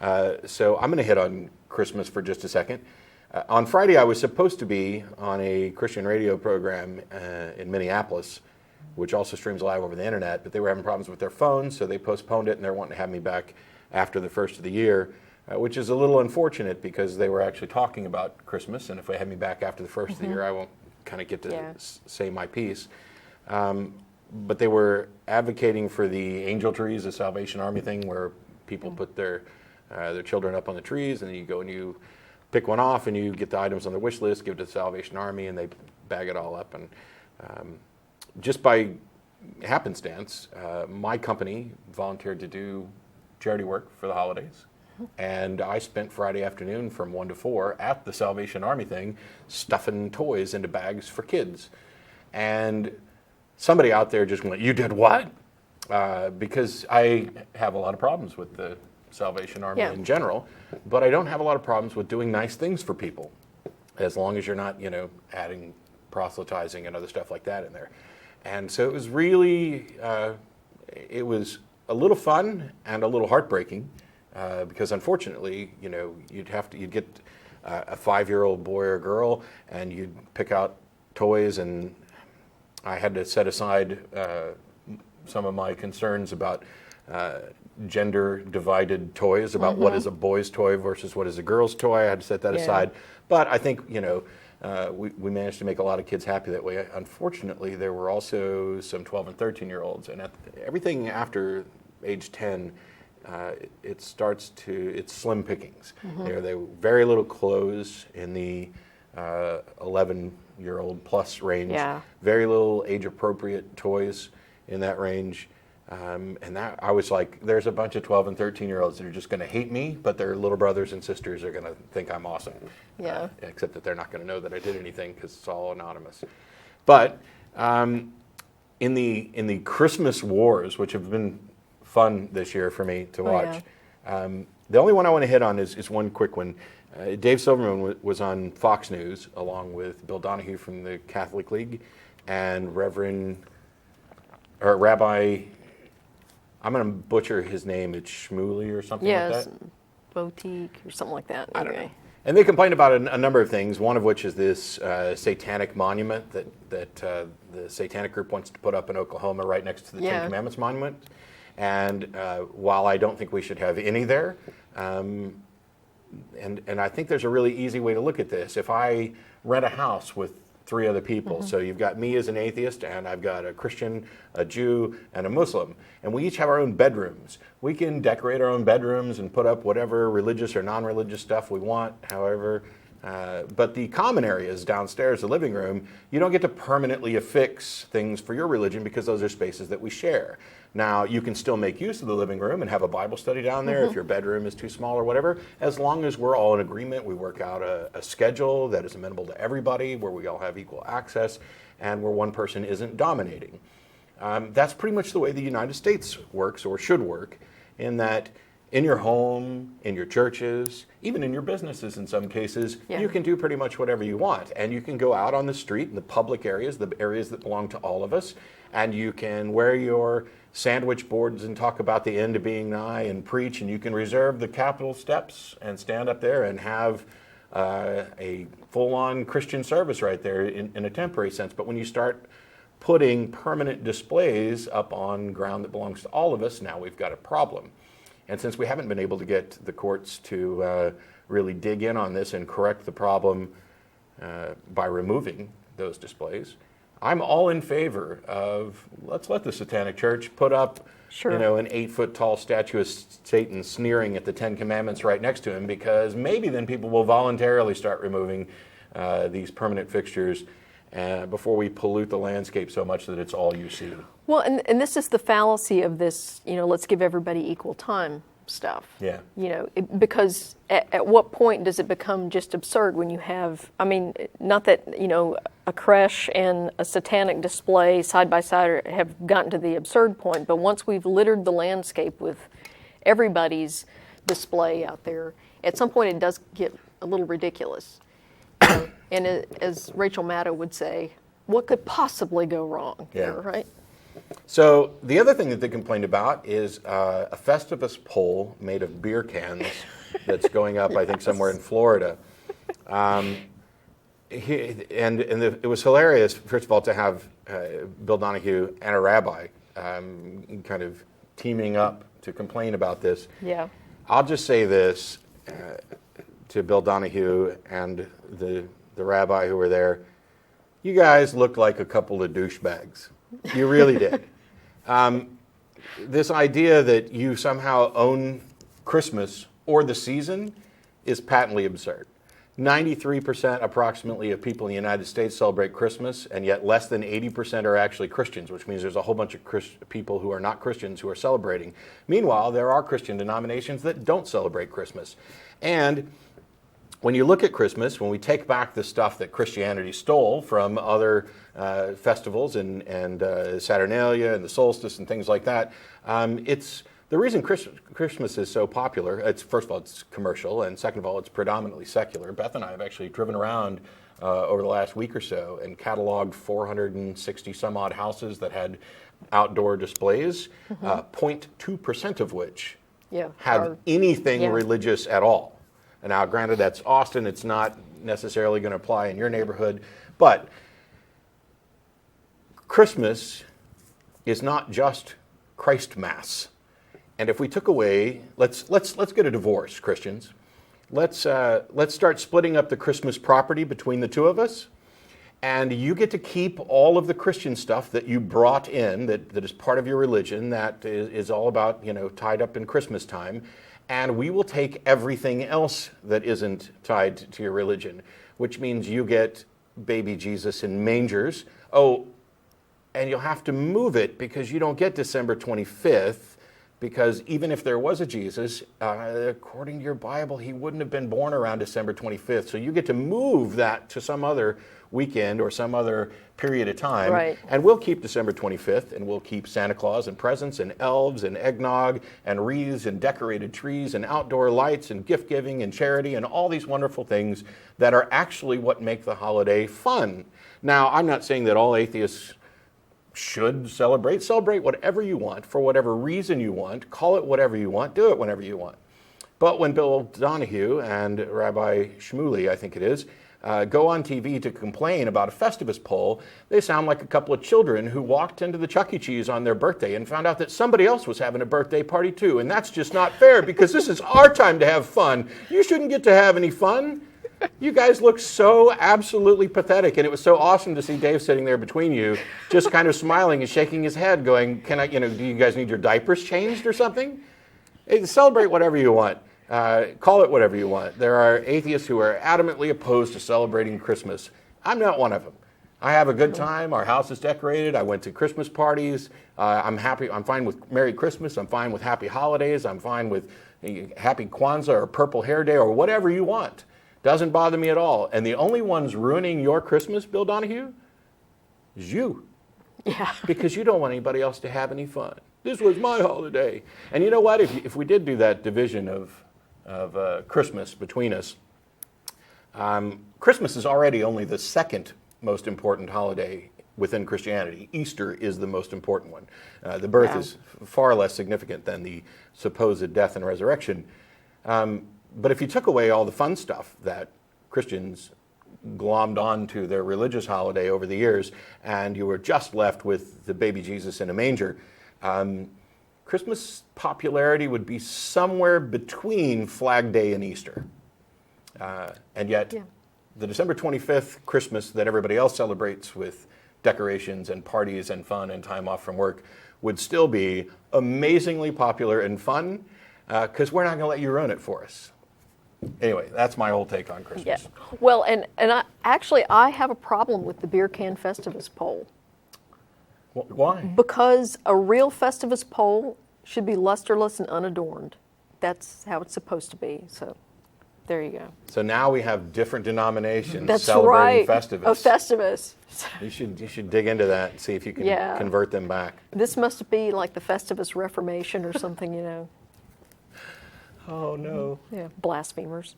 So I'm going to hit on Christmas for just a second. On Friday, I was supposed to be on a Christian radio program in Minneapolis, which also streams live over the internet, but they were having problems with their phones, so they postponed it, and they're wanting to have me back after the first of the year, which is a little unfortunate because they were actually talking about Christmas, and if they have me back after the first of the year, I won't kind of get to say my piece. But they were advocating for the angel trees, the Salvation Army thing, where people put their children up on the trees, and then you go and you pick one off, and you get the items on the wish list, give it to the Salvation Army, and they bag it all up. And just by happenstance, my company volunteered to do charity work for the holidays. And I spent Friday afternoon from 1 to 4 at the Salvation Army thing, stuffing toys into bags for kids. And somebody out there just went, "You did what?" Because I have a lot of problems with the Salvation Army in general, but I don't have a lot of problems with doing nice things for people, as long as you're not, adding proselytizing and other stuff like that in there. And so it was really, it was a little fun and a little heartbreaking, because unfortunately, you'd get a 5-year-old boy or girl, and you'd pick out toys, and I had to set aside some of my concerns about gender divided toys, about what is a boy's toy versus what is a girl's toy. I had to set that aside. But I think, we managed to make a lot of kids happy that way. Unfortunately, there were also some 12 and 13-year-olds, and everything after age 10, it's slim pickings. There were very little clothes in the 11-year-old plus range, very little age-appropriate toys in that range. And that I was like, there's a bunch of 12 and 13-year-olds that are just going to hate me, but their little brothers and sisters are going to think I'm awesome. Except that they're not going to know that I did anything because it's all anonymous. But in the Christmas wars, which have been fun this year for me to watch, the only one I want to hit on is one quick one. Dave Silverman was on Fox News along with Bill Donahue from the Catholic League and Rabbi, I'm going to butcher his name, it's Shmuley or something like that? Boutique or something like that. I don't know. And they complained about a number of things, one of which is this satanic monument that the satanic group wants to put up in Oklahoma right next to the Ten Commandments monument. And while I don't think we should have any there, and I think there's a really easy way to look at this. If I rent a house with 3 other people, so you've got me as an atheist, and I've got a Christian, a Jew, and a Muslim, and we each have our own bedrooms. We can decorate our own bedrooms and put up whatever religious or non-religious stuff we want, however. But the common areas downstairs, the living room, you don't get to permanently affix things for your religion because those are spaces that we share. Now, you can still make use of the living room and have a Bible study down there if your bedroom is too small or whatever, as long as we're all in agreement. We work out a schedule that is amenable to everybody, where we all have equal access, and where one person isn't dominating. That's pretty much the way the United States works, or should work, in that in your home, in your churches, even in your businesses in some cases, you can do pretty much whatever you want. And you can go out on the street in the public areas, the areas that belong to all of us, and you can wear your sandwich boards and talk about the end of being nigh and preach, and you can reserve the Capitol steps and stand up there and have a full-on Christian service right there in a temporary sense. But when you start putting permanent displays up on ground that belongs to all of us, now we've got a problem. And since we haven't been able to get the courts to really dig in on this and correct the problem by removing those displays, I'm all in favor of, let's let the Satanic Church put up an 8-foot tall statue of Satan sneering at the Ten Commandments right next to him, because maybe then people will voluntarily start removing these permanent fixtures before we pollute the landscape so much that it's all you see. Well, and this is the fallacy of this, let's give everybody equal time stuff. Yeah. Because at what point does it become just absurd when you have, not that, a creche and a satanic display side by side have gotten to the absurd point, but once we've littered the landscape with everybody's display out there, at some point it does get a little ridiculous. And as Rachel Maddow would say, what could possibly go wrong here, right? So the other thing that they complained about is a Festivus pole made of beer cans that's going up, I think, somewhere in Florida. It was hilarious, first of all, to have Bill Donahue and a rabbi kind of teaming up to complain about this. Yeah. I'll just say this to Bill Donahue and the rabbi who were there. You guys looked like a couple of douchebags. You really did. This idea that you somehow own Christmas or the season is patently absurd. 93% approximately of people in the United States celebrate Christmas, and yet less than 80% are actually Christians, which means there's a whole bunch of people who are not Christians who are celebrating. Meanwhile, there are Christian denominations that don't celebrate Christmas. And when you look at Christmas, when we take back the stuff that Christianity stole from other festivals and Saturnalia and the solstice and things like that, it's the reason Christmas is so popular. It's, first of all, it's commercial, and second of all, it's predominantly secular. Beth and I have actually driven around over the last week or so and cataloged 460 some odd houses that had outdoor displays, 0.2% of which have anything religious at all. And now, granted, that's Austin. It's not necessarily going to apply in your neighborhood, but Christmas is not just Christ Mass. And if we took away, let's get a divorce, Christians. Let's start splitting up the Christmas property between the two of us, and you get to keep all of the Christian stuff that you brought in, that is part of your religion, that is all about, tied up in Christmas time, and we will take everything else that isn't tied to your religion, which means you get baby Jesus in mangers. Oh, and you'll have to move it because you don't get December 25th. Because even if there was a Jesus, according to your Bible, he wouldn't have been born around December 25th. So you get to move that to some other weekend or some other period of time. Right. And we'll keep December 25th, and we'll keep Santa Claus and presents and elves and eggnog and wreaths and decorated trees and outdoor lights and gift giving and charity and all these wonderful things that are actually what make the holiday fun. Now, I'm not saying that all atheists should celebrate whatever you want, for whatever reason you want, call it whatever you want, do it whenever you want. But when Bill Donahue and Rabbi Shmuley, I think it is, go on TV to complain about a Festivus pole, they sound like a couple of children who walked into the Chuck E. Cheese on their birthday and found out that somebody else was having a birthday party too. And that's just not fair, because this is our time to have fun. You shouldn't get to have any fun. You guys look so absolutely pathetic, and it was so awesome to see Dave sitting there between you, just kind of smiling and shaking his head, going, "Can I? Do you guys need your diapers changed or something?" Hey, celebrate whatever you want. Call it whatever you want. There are atheists who are adamantly opposed to celebrating Christmas. I'm not one of them. I have a good time. Our house is decorated. I went to Christmas parties. I'm happy. I'm fine with Merry Christmas. I'm fine with Happy Holidays. I'm fine with Happy Kwanzaa or Purple Hair Day or whatever you want. Doesn't bother me at all. And the only ones ruining your Christmas, Bill Donahue, is you. Yeah. Because you don't want anybody else to have any fun. This was my holiday. And you know what? If we did do that division of Christmas between us, Christmas is already only the second most important holiday within Christianity. Easter is the most important one. The birth is far less significant than the supposed death and resurrection. But if you took away all the fun stuff that Christians glommed onto their religious holiday over the years, and you were just left with the baby Jesus in a manger, Christmas popularity would be somewhere between Flag Day and Easter. And yet, the December 25th Christmas that everybody else celebrates with decorations and parties and fun and time off from work would still be amazingly popular and fun, because we're not going to let you ruin it for us. Anyway, that's my whole take on Christmas. Yeah. Well, and I have a problem with the beer can Festivus pole. Why? Because a real Festivus pole should be lusterless and unadorned. That's how it's supposed to be. So, there you go. So now we have different denominations That's celebrating right. Festivus. A Festivus. You should dig into that and see if you can convert them back. This must be like the Festivus Reformation or something, Oh no. Yeah, blasphemers.